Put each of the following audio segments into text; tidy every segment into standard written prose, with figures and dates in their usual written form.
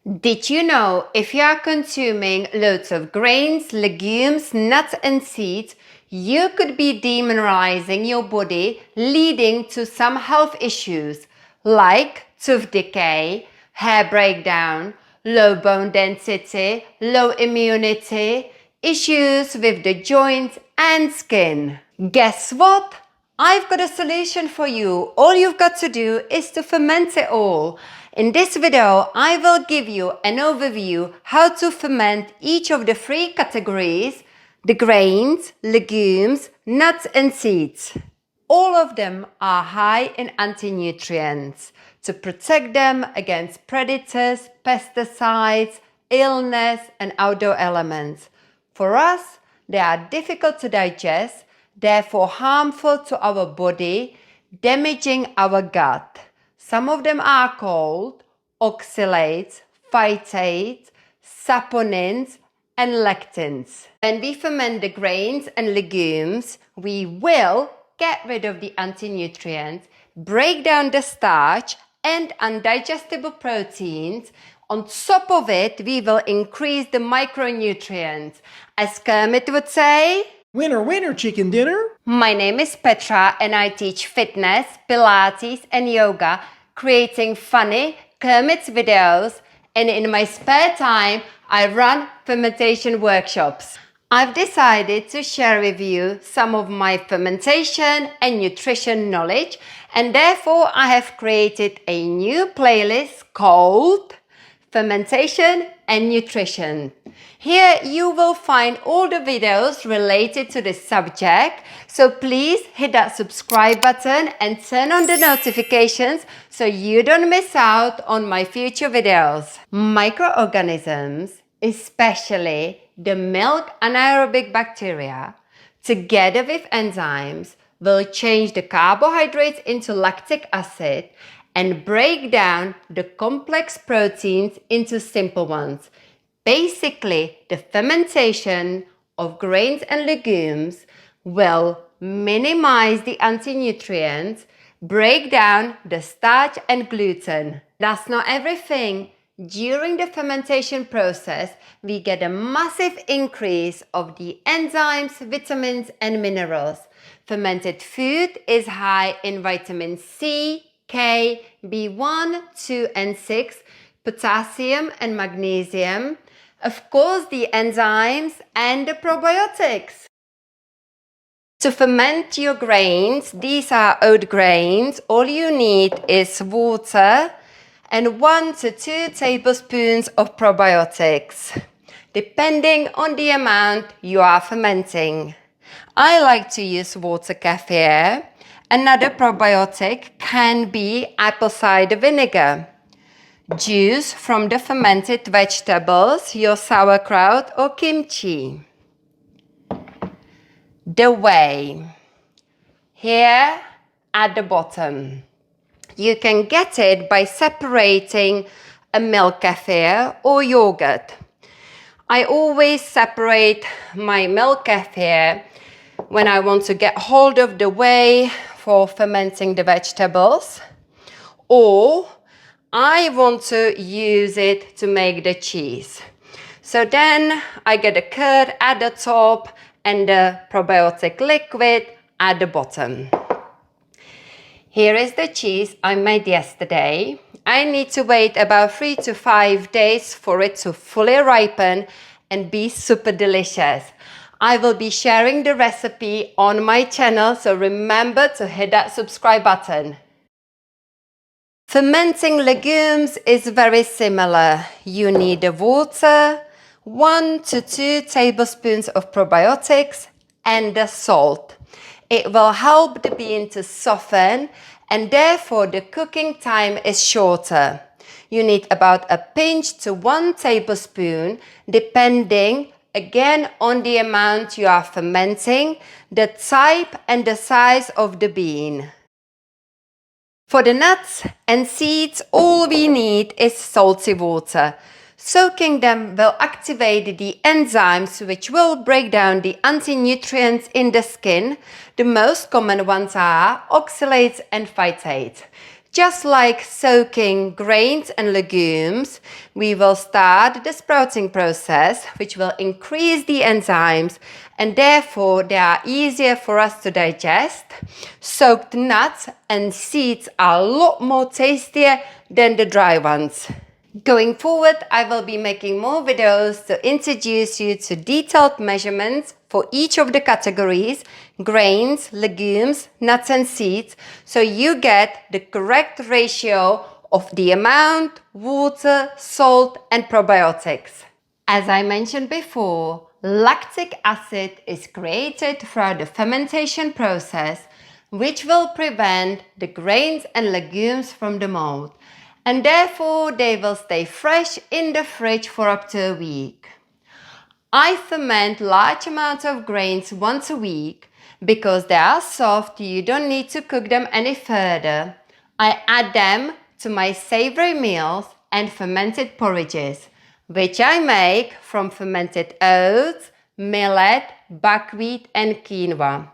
Did you know if you are consuming loads of grains, legumes, nuts and seeds, you could be demineralizing your body, leading to some health issues like tooth decay, hair breakdown, low bone density, low immunity, issues with the joints and skin. Guess what? I've got a solution for you. All you've got to do is to ferment it all. In this video, I will give you an overview how to ferment each of the three categories: the grains, legumes, nuts and seeds. All of them are high in anti-nutrients to protect them against predators, pesticides, illness and outdoor elements. For us, they are difficult to digest, therefore harmful to our body, damaging our gut. Some of them are called oxalates, phytates, saponins, and lectins. When we ferment the grains and legumes, we will get rid of the anti-nutrients, break down the starch and undigestible proteins. On top of it, we will increase the micronutrients. As Kermit would say, "Winner, winner, chicken dinner." My name is Petra and I teach fitness, Pilates and yoga, creating funny Kermit's videos, and in my spare time I run fermentation workshops. I've decided to share with you some of my fermentation and nutrition knowledge, and therefore I have created a new playlist called Fermentation and Nutrition. Here you will find all the videos related to this subject, so please hit that subscribe button and turn on the notifications so you don't miss out on my future videos. Microorganisms, especially the milk anaerobic bacteria, together with enzymes, will change the carbohydrates into lactic acid and break down the complex proteins into simple ones. Basically, the fermentation of grains and legumes will minimize the anti-nutrients, break down the starch and gluten. That's not everything. During the fermentation process, we get a massive increase of the enzymes, vitamins and minerals. Fermented food is high in vitamin C, K, B1, 2 and 6, potassium and magnesium, of course the enzymes and the probiotics. To ferment your grains, these are oat grains, all you need is water and 1 to 2 tablespoons of probiotics, depending on the amount you are fermenting. I like to use water kefir. Another probiotic can be apple cider vinegar, juice from the fermented vegetables, your sauerkraut or kimchi. The whey, here at the bottom. You can get it by separating a milk kefir or yogurt. I always separate my milk kefir when I want to get hold of the whey for fermenting the vegetables, or I want to use it to make the cheese. So then I get the curd at the top and the probiotic liquid at the bottom. Here is the cheese I made yesterday. I need to wait about 3 to 5 days for it to fully ripen and be super delicious. I will be sharing the recipe on my channel, so remember to hit that subscribe button. Fermenting legumes is very similar. You need the water, 1 to 2 tablespoons of probiotics and the salt. It will help the bean to soften and therefore the cooking time is shorter. You need about a pinch to 1 tablespoon, depending again on the amount you are fermenting, the type and the size of the bean. For the nuts and seeds, all we need is salty water. Soaking them will activate the enzymes which will break down the anti-nutrients in the skin. The most common ones are oxalates and phytates. Just like soaking grains and legumes, we will start the sprouting process, which will increase the enzymes and therefore they are easier for us to digest. Soaked nuts and seeds are a lot more tastier than the dry ones. Going forward, I will be making more videos to introduce you to detailed measurements for each of the categories, grains, legumes, nuts and seeds, so you get the correct ratio of the amount, water, salt and probiotics. As I mentioned before, lactic acid is created throughout the fermentation process, which will prevent the grains and legumes from the mold, and therefore they will stay fresh in the fridge for up to a week. I ferment large amounts of grains once a week because they are soft, you don't need to cook them any further. I add them to my savory meals and fermented porridges, which I make from fermented oats, millet, buckwheat and quinoa.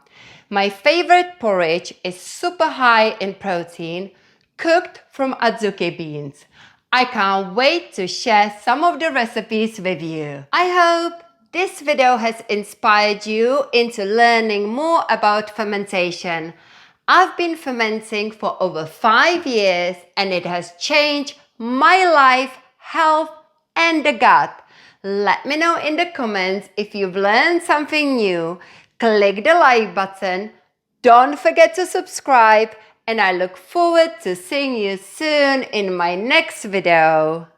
My favorite porridge is super high in protein, cooked from adzuki beans. I can't wait to share some of the recipes with you. I hope this video has inspired you into learning more about fermentation. I've been fermenting for over 5 years and it has changed my life, health and the gut. Let me know in the comments if you've learned something new. Click the like button. Don't forget to subscribe. And I look forward to seeing you soon in my next video.